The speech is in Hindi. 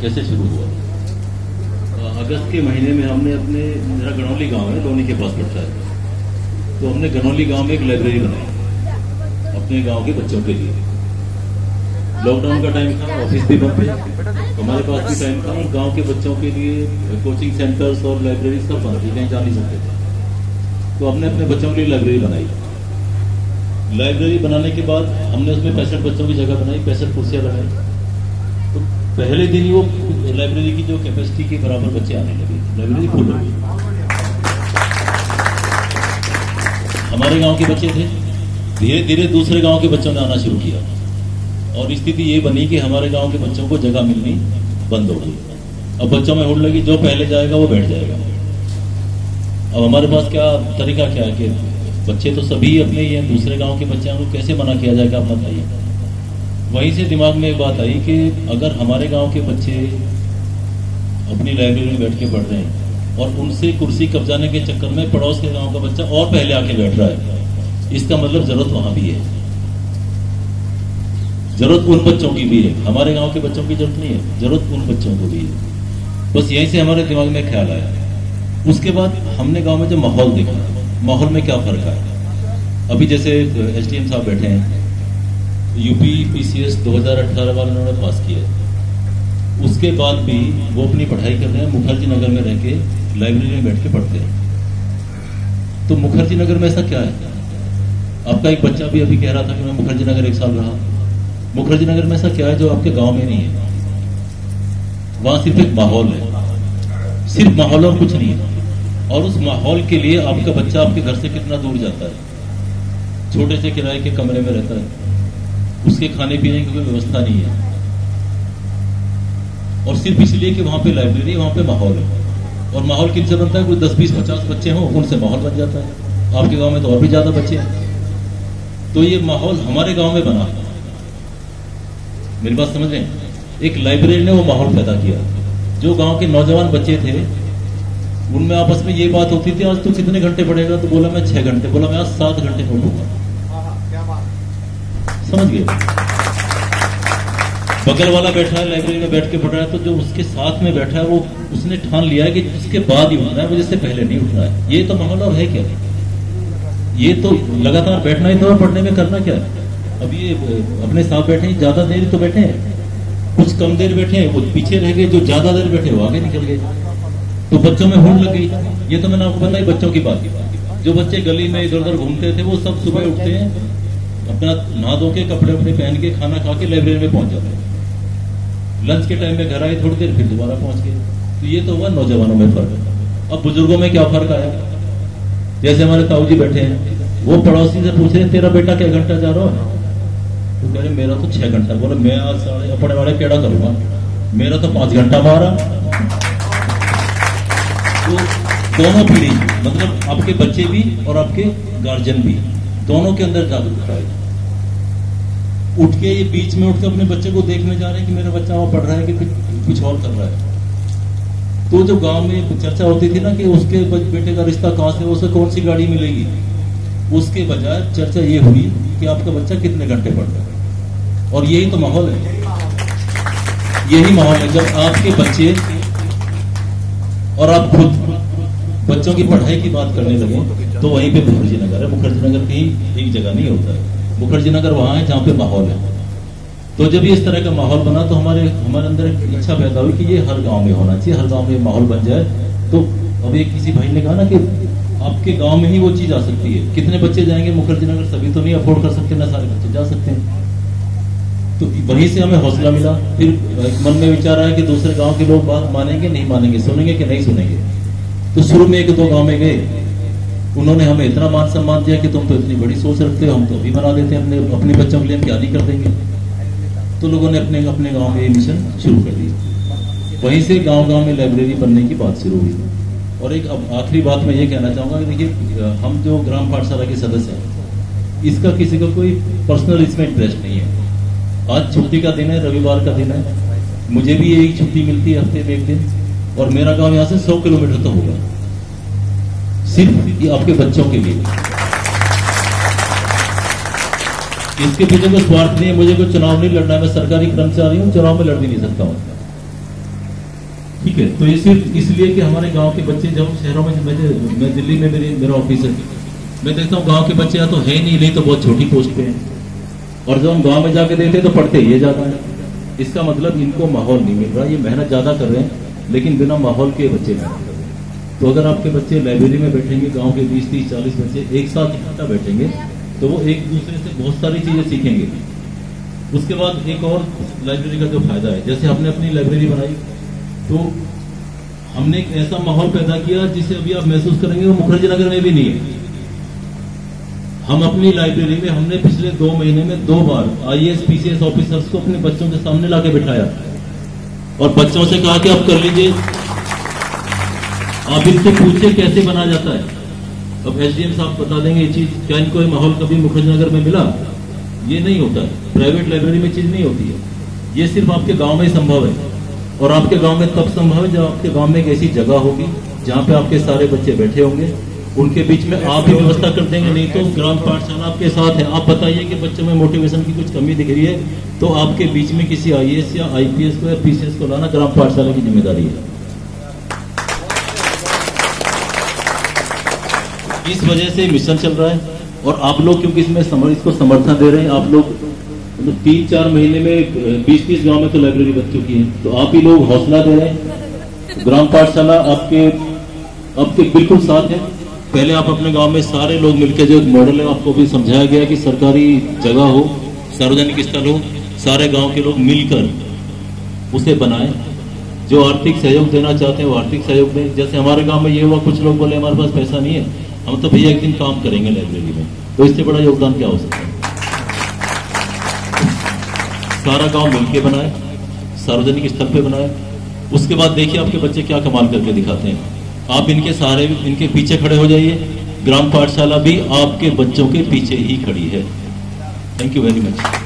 कैसे शुरू हुआ? अगस्त के महीने में हमने मेरा गनौली गांव है, लोनी के पास पड़ता है, तो हमने गनौली गांव में एक लाइब्रेरी बनाई अपने गांव के बच्चों के लिए। लॉकडाउन का टाइम था, ऑफिस भी बंद थे, हमारे पास भी टाइम था, और गांव के बच्चों के लिए कोचिंग सेंटर्स और लाइब्रेरी सब बंद थी, कहीं जा नहीं सकते थे। तो हमने अपने बच्चों के लिए लाइब्रेरी बनाई। लाइब्रेरी बनाने के बाद हमने उसमें 65 बच्चों की जगह बनाई, 65 कुर्सियां लगाई। तो पहले दिन ही वो लाइब्रेरी की जो कैपेसिटी के बराबर बच्चे आने लगे, लाइब्रेरी फुल हो गई। हमारे गांव के बच्चे थे, धीरे धीरे दूसरे गांव के बच्चों ने आना शुरू किया, और स्थिति ये बनी कि हमारे गांव के बच्चों को जगह मिलनी बंद हो गई। अब बच्चों में होड़ लगी, जो पहले जाएगा वो बैठ जाएगा। अब हमारे पास क्या तरीका क्या है कि बच्चे तो सभी अपने ही हैं, दूसरे गांव के बच्चे हैं, कैसे मना किया जाएगा, आप बताइए। वहीं से दिमाग में एक बात आई कि अगर हमारे गांव के बच्चे अपनी लाइब्रेरी में बैठ के पढ़ रहे हैं और उनसे कुर्सी कब्जाने के चक्कर में पड़ोस के गांव का बच्चा और पहले आके बैठ रहा है, इसका मतलब जरूरत वहां भी है, जरूरत उन बच्चों की भी है। हमारे गांव के बच्चों की जरूरत नहीं है, जरूरत उन बच्चों को भी है। बस यहीं से हमारे दिमाग में ख्याल आया। उसके बाद हमने गांव में जो माहौल देखा, माहौल में क्या फर्क है। अभी जैसे एसडीएम साहब बैठे हैं, यूपी पीसीएस 2018 वाले उन्होंने पास किया है, उसके बाद भी वो अपनी पढ़ाई कर रहे हैं, मुखर्जी नगर में रह के लाइब्रेरी में बैठ के पढ़ते हैं। तो मुखर्जी नगर में ऐसा क्या है? आपका एक बच्चा भी अभी कह रहा था कि मैं मुखर्जी नगर 1 साल रहा। मुखर्जी नगर में ऐसा क्या है जो आपके गांव में नहीं है? वहां सिर्फ एक माहौल है, सिर्फ माहौल और कुछ नहीं है। और उस माहौल के लिए आपका बच्चा आपके घर से कितना दूर जाता है, छोटे से किराए के कमरे में रहता है, उसके खाने पीने की कोई व्यवस्था नहीं है, और सिर्फ इसलिए कि वहां पे लाइब्रेरी, वहां पे माहौल है। और माहौल किनसे बनता है? कोई 10, 20, 50 बच्चे हों, उनसे माहौल बन जाता है। आपके गांव में तो और भी ज्यादा बच्चे हैं। तो ये माहौल हमारे गांव में बना, मेरी बात समझ रहे हैं? एक लाइब्रेरी ने वो माहौल पैदा किया। जो गांव के नौजवान बच्चे थे, उनमें आपस में ये बात होती थी, आज तू कितने घंटे पढ़ेगा? तो बोला मैं 6 घंटे। बोला मैं आज 7 घंटे पढ़ूंगा। समझ गए? बगल वाला बैठा है लाइब्रेरी में बैठ के पढ़ रहा है, तो जो उसके साथ में बैठा है वो उसने ठान लिया है कि उसके बाद ही उठना है, वो जिससे पहले नहीं उठना है। ये तो माहौल और है क्या? ये तो लगातार बैठना ही तो, पढ़ने में करना क्या है? अब ये अपने साथ बैठे हैं, ज्यादा देर तो बैठे हैं, कुछ कम देर बैठे हैं, वो पीछे रह गए, जो ज्यादा देर बैठे वो आगे निकल गए, तो बच्चों में होड़ लग गई। ये तो मैंने आपको बताई बच्चों की बात। जो बच्चे गली में इधर उधर घूमते थे, वो सब सुबह उठते हैं, अपना नहा धो के कपड़े अपने पहन के खाना खा के लाइब्रेरी में पहुंच जाते हैं। लंच के टाइम में घर आए, थोड़ी देर फिर दोबारा पहुंच गए। तो ये तो हुआ नौजवानों में फर्क। अब बुजुर्गों में क्या फर्क आया? जैसे हमारे ताऊ जी बैठे हैं, वो पड़ोसी से पूछ रहे तेरा बेटा क्या घंटा जा रहा है? तो कह रहे मेरा तो 6 घंटा। बोले मैं आज अपने वाले केड़ा करूंगा, मेरा तो 5 घंटा मारा। तो दोनों पीढ़ी, मतलब आपके बच्चे भी और आपके गार्जियन भी, दोनों के अंदर जागरूकता है। उठ के ये बीच में उठ के अपने बच्चे को देखने जा रहे हैं कि मेरा बच्चा वहां पढ़ रहा है कि कुछ और कर रहा है। तो जो गांव में चर्चा होती थी ना कि उसके बेटे का रिश्ता कहां से, उसे कौन सी गाड़ी मिलेगी, उसके बजाय चर्चा ये हुई कि आपका बच्चा कितने घंटे पढ़ रहा है। और यही तो माहौल है, यही माहौल है। जब आपके बच्चे और आप खुद बच्चों की पढ़ाई की बात करने लगे, तो वहीं पे मुखर्जी नगर है। मुखर्जी नगर कहीं एक जगह नहीं होता है, मुखर्जी नगर वहां है जहां पे माहौल है। तो जब ये इस तरह का माहौल बना, तो हमारे अंदर एक इच्छा पैदा हुई कि ये हर गांव में होना चाहिए, हर गांव में माहौल बन जाए। तो अब एक किसी भाई ने कहा ना कि आपके गांव में ही वो चीज आ सकती है। कितने बच्चे जाएंगे मुखर्जी नगर? सभी तो नहीं अफोर्ड कर सकते, ना सारे बच्चे जा सकते हैं। तो वहीं से हमें हौसला मिला। फिर मन में विचार आया कि दूसरे गांव के लोग बात मानेंगे नहीं मानेंगे, सुनेंगे कि नहीं सुनेंगे। तो शुरू में 1-2 गांव में गए, उन्होंने हमें इतना मान सम्मान दिया कि तुम तो इतनी बड़ी सोच रखते हो, हम तो अभी बना देते हैं अपने बच्चों के लिए, हम क्या नहीं कर देंगे। तो लोगों ने अपने गांव में ये मिशन शुरू कर दिया। वहीं से गांव में लाइब्रेरी बनने की बात शुरू हुई। और एक अब आखिरी बात मैं ये कहना चाहूंगा कि देखिए, हम जो ग्राम पाठशाला के सदस्य हैं, इसका किसी को कोई पर्सनल इसमें इंटरेस्ट नहीं है। आज छुट्टी का दिन है, रविवार का दिन है, मुझे भी यही छुट्टी मिलती है हफ्ते में 1 दिन, और मेरा गांव यहाँ से 100 किलोमीटर तो होगा, सिर्फ ये आपके बच्चों के लिए। इसके पीछे कोई स्वार्थ नहीं है, मुझे कोई चुनाव नहीं लड़ना है, मैं सरकारी कर्मचारी हूं, चुनाव में लड़ भी नहीं सकता हूं। ठीक है। तो ये सिर्फ इसलिए कि हमारे गांव के बच्चे जब शहरों में, मैं दिल्ली में मेरा ऑफिस है, मैं देखता हूँ गांव के बच्चे या तो है नहीं तो बहुत छोटी पोस्ट पे हैं, और जब हम गांव में जाके देखते तो पढ़ते ये ज्यादा है। इसका मतलब इनको माहौल नहीं मिल रहा, ये मेहनत ज्यादा कर रहे हैं लेकिन बिना माहौल के बच्चे मेहनत कर रहे हैं। तो अगर आपके बच्चे लाइब्रेरी में बैठेंगे, गांव के 20, 30, 40 बच्चे एक साथ इकट्ठा बैठेंगे तो वो एक दूसरे से बहुत सारी चीजें सीखेंगे। उसके बाद एक और लाइब्रेरी का जो फायदा है, जैसे हमने अपनी लाइब्रेरी बनाई तो हमने एक ऐसा माहौल पैदा किया जिसे अभी आप महसूस करेंगे वो मुखर्जी नगर में भी नहीं है। हम अपनी लाइब्रेरी में हमने पिछले 2 महीने में 2 बार IAS PCS ऑफिसर्स को अपने बच्चों के सामने लाके बिठाया और बच्चों से कहा कि आप कर लीजिए, आप इनसे पूछिए कैसे बनाया जाता है। अब SDM साहब बता देंगे ये चीज, क्या इनको माहौल कभी मुखर्जी नगर में मिला? ये नहीं होता है, प्राइवेट लाइब्रेरी में चीज नहीं होती है। ये सिर्फ आपके गांव में ही संभव है, और आपके गांव में तब संभव है जब आपके गांव में एक ऐसी जगह होगी जहां पे आपके सारे बच्चे बैठे होंगे, उनके बीच में आप ही व्यवस्था कर देंगे। नहीं तो ग्राम पाठशाला आपके साथ है, आप बताइए कि बच्चों में मोटिवेशन की कुछ कमी दिख रही है तो आपके बीच में किसी IAS या IPS को या PCS को लाना ग्राम पाठशाला की जिम्मेदारी है। इस वजह से मिशन चल रहा है, और आप लोग क्योंकि इसमें इसको समर्थन दे रहे हैं, आप लोग 3-4 महीने में 20-30 गांव में तो लाइब्रेरी बन चुकी है, तो आप ही लोग हौसला दे रहे हैं। ग्राम पाठशाला आपके बिल्कुल साथ है। पहले आप अपने गांव में सारे लोग मिलकर, जो एक मॉडल है आपको भी समझाया गया कि सरकारी जगह हो, सार्वजनिक स्थल हो, सारे गांव के लोग मिलकर उसे बनाएं। जो आर्थिक सहयोग देना चाहते हैं वो आर्थिक सहयोग दें। जैसे हमारे गांव में ये हुआ, कुछ लोग बोले हमारे पास पैसा नहीं है, हम तो भैया एक दिन काम करेंगे लाइब्रेरी में, तो इससे बड़ा योगदान क्या हो सकता है? सारा गांव मिलके बनाए, सार्वजनिक स्थल पे बनाए। उसके बाद देखिए आपके बच्चे क्या कमाल करके दिखाते हैं। आप इनके पीछे खड़े हो जाइए, ग्राम पाठशाला भी आपके बच्चों के पीछे ही खड़ी है। Thank you very much.